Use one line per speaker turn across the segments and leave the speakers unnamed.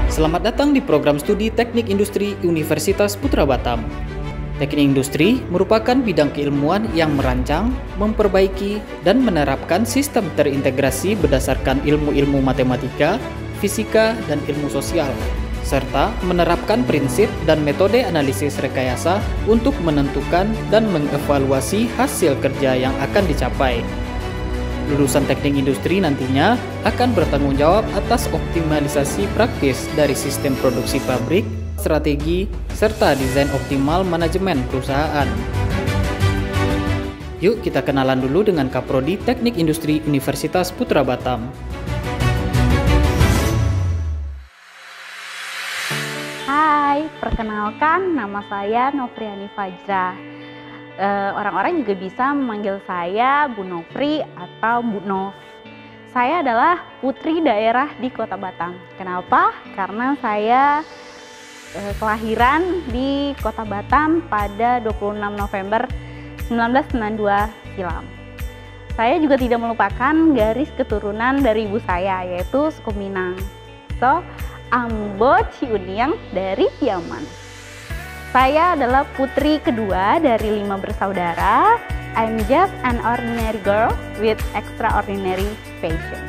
Selamat datang di program studi Teknik Industri Universitas Putra Batam. Teknik industri merupakan bidang keilmuan yang merancang, memperbaiki, dan menerapkan sistem terintegrasi berdasarkan ilmu-ilmu matematika, fisika, dan ilmu sosial, serta menerapkan prinsip dan metode analisis rekayasa untuk menentukan dan mengevaluasi hasil kerja yang akan dicapai. Lulusan teknik industri nantinya akan bertanggung jawab atas optimalisasi praktis dari sistem produksi pabrik, strategi, serta desain optimal manajemen perusahaan. Yuk kita kenalan dulu dengan Kaprodi Teknik Industri Universitas Putra Batam.
Hai, perkenalkan nama saya Nofriani Fajra. Orang-orang juga bisa memanggil saya Bu Nofri atau Bu Nov. Saya adalah putri daerah di Kota Batam. Kenapa? Karena saya kelahiran di Kota Batam pada 26 November 1992 silam. Saya juga tidak melupakan garis keturunan dari ibu saya, yaitu suku Minang. So, Ambo Ciuniang dari Yaman. Saya adalah putri kedua dari 5 bersaudara. I'm just an ordinary girl with extraordinary passion.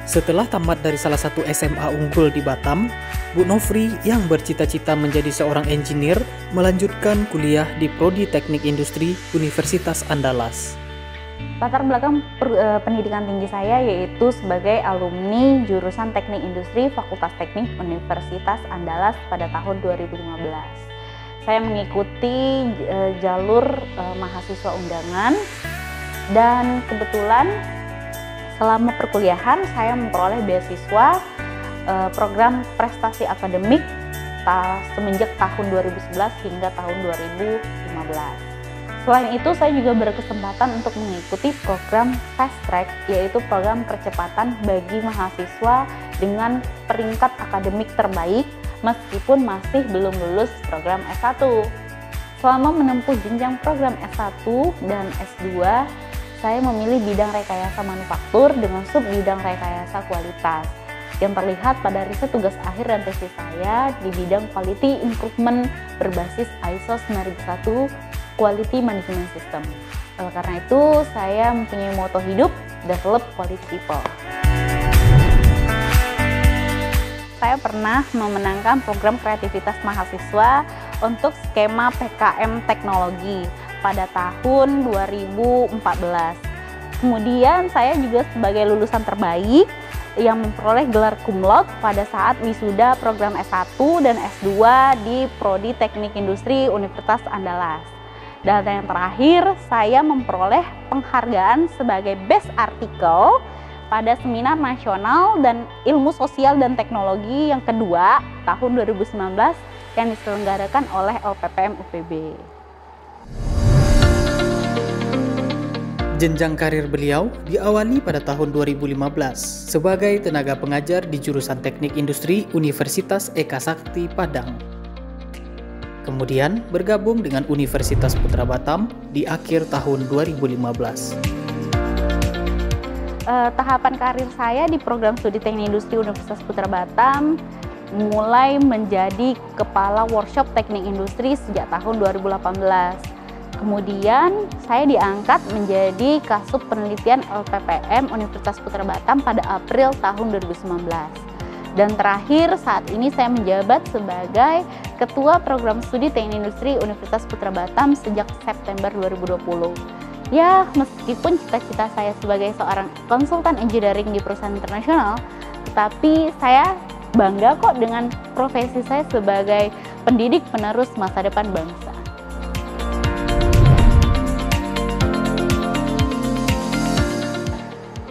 Setelah tamat dari salah satu SMA unggul di Batam, Bu Nofri yang bercita-cita menjadi seorang engineer melanjutkan kuliah di Prodi Teknik Industri Universitas Andalas.
Latar belakang pendidikan tinggi saya yaitu sebagai alumni jurusan Teknik Industri Fakultas Teknik Universitas Andalas pada tahun 2015. Saya mengikuti jalur mahasiswa undangan dan kebetulan selama perkuliahan saya memperoleh beasiswa program prestasi akademik semenjak tahun 2011 hingga tahun 2015. Selain itu, saya juga berkesempatan untuk mengikuti program Fast Track, yaitu program percepatan bagi mahasiswa dengan peringkat akademik terbaik meskipun masih belum lulus program S1. Selama menempuh jenjang program S1 dan S2, saya memilih bidang rekayasa manufaktur dengan sub bidang rekayasa kualitas yang terlihat pada riset tugas akhir dan tesis saya di bidang quality improvement berbasis ISO 9001 Quality Management System. Karena itu, saya mempunyai moto hidup, develop quality people. Saya pernah memenangkan program kreativitas mahasiswa untuk skema PKM Teknologi pada tahun 2014. Kemudian, saya juga sebagai lulusan terbaik yang memperoleh gelar cum laude pada saat wisuda program S1 dan S2 di Prodi Teknik Industri Universitas Andalas. Dan yang terakhir, saya memperoleh penghargaan sebagai Best Article pada Seminar Nasional dan Ilmu Sosial dan Teknologi yang kedua tahun 2019 yang diselenggarakan oleh LPPM UPB.
Jenjang karir beliau diawali pada tahun 2015 sebagai tenaga pengajar di jurusan Teknik Industri Universitas Eka Sakti Padang. Kemudian bergabung dengan Universitas Putra Batam di akhir tahun 2015.
Tahapan karir saya di program studi Teknik Industri Universitas Putra Batam mulai menjadi kepala workshop Teknik Industri sejak tahun 2018. Kemudian saya diangkat menjadi Kasub Penelitian LPPM Universitas Putra Batam pada April tahun 2019. Dan terakhir saat ini saya menjabat sebagai Ketua Program Studi Teknik Industri Universitas Putra Batam sejak September 2020. Ya, meskipun cita-cita saya sebagai seorang konsultan engineering di perusahaan internasional, tetapi saya bangga kok dengan profesi saya sebagai pendidik penerus masa depan bangsa.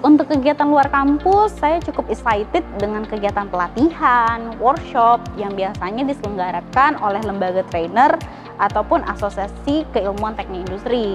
Untuk kegiatan luar kampus, saya cukup excited dengan kegiatan pelatihan, workshop yang biasanya diselenggarakan oleh lembaga trainer ataupun asosiasi keilmuan teknik industri.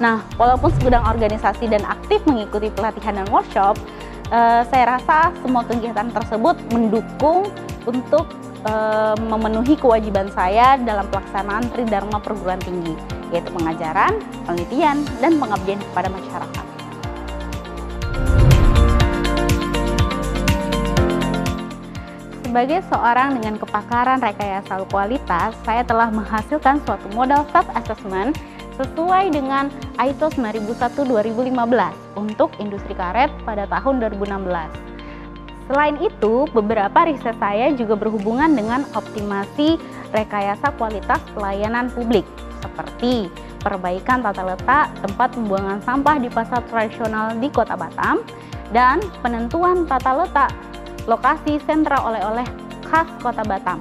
Nah, Walaupun segudang organisasi dan aktif mengikuti pelatihan dan workshop, saya rasa semua kegiatan tersebut mendukung untuk memenuhi kewajiban saya dalam pelaksanaan Tridharma perguruan tinggi, yaitu pengajaran, penelitian, dan pengabdian kepada masyarakat. Sebagai seorang dengan kepakaran rekayasa kualitas, saya telah menghasilkan suatu modal self-assessment sesuai dengan ISO 9001-2015 untuk industri karet pada tahun 2016. Selain itu, beberapa riset saya juga berhubungan dengan optimasi rekayasa kualitas pelayanan publik, seperti perbaikan tata letak tempat pembuangan sampah di pasar tradisional di Kota Batam, dan penentuan tata letak lokasi sentra oleh-oleh khas Kota Batam.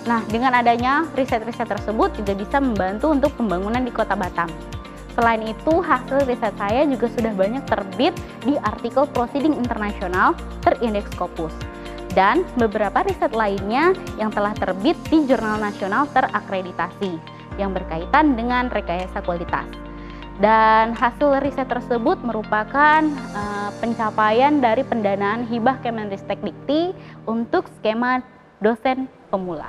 Nah, dengan adanya riset-riset tersebut juga bisa membantu untuk pembangunan di Kota Batam. Selain itu, hasil riset saya juga sudah banyak terbit di artikel proceeding internasional terindeks Scopus, dan beberapa riset lainnya yang telah terbit di jurnal nasional terakreditasi yang berkaitan dengan rekayasa kualitas. Dan hasil riset tersebut merupakan pencapaian dari pendanaan hibah Kemenristek-Dikti untuk skema dosen pemula.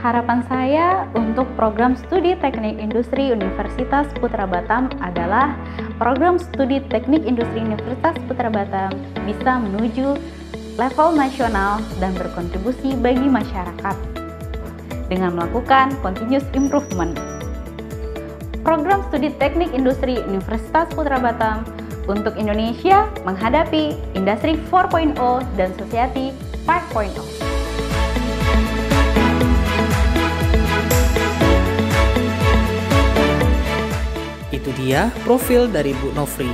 Harapan saya untuk program studi teknik industri Universitas Putra Batam adalah program studi teknik industri Universitas Putra Batam bisa menuju level nasional dan berkontribusi bagi masyarakat dengan melakukan continuous improvement. Program studi teknik industri Universitas Putra Batam untuk Indonesia menghadapi Industri 4.0 dan Society 5.0.
Itu dia profil dari Bu Nofri.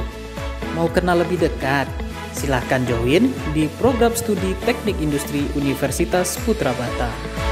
Mau kenal lebih dekat? Silahkan join di program studi teknik industri Universitas Putra Batam.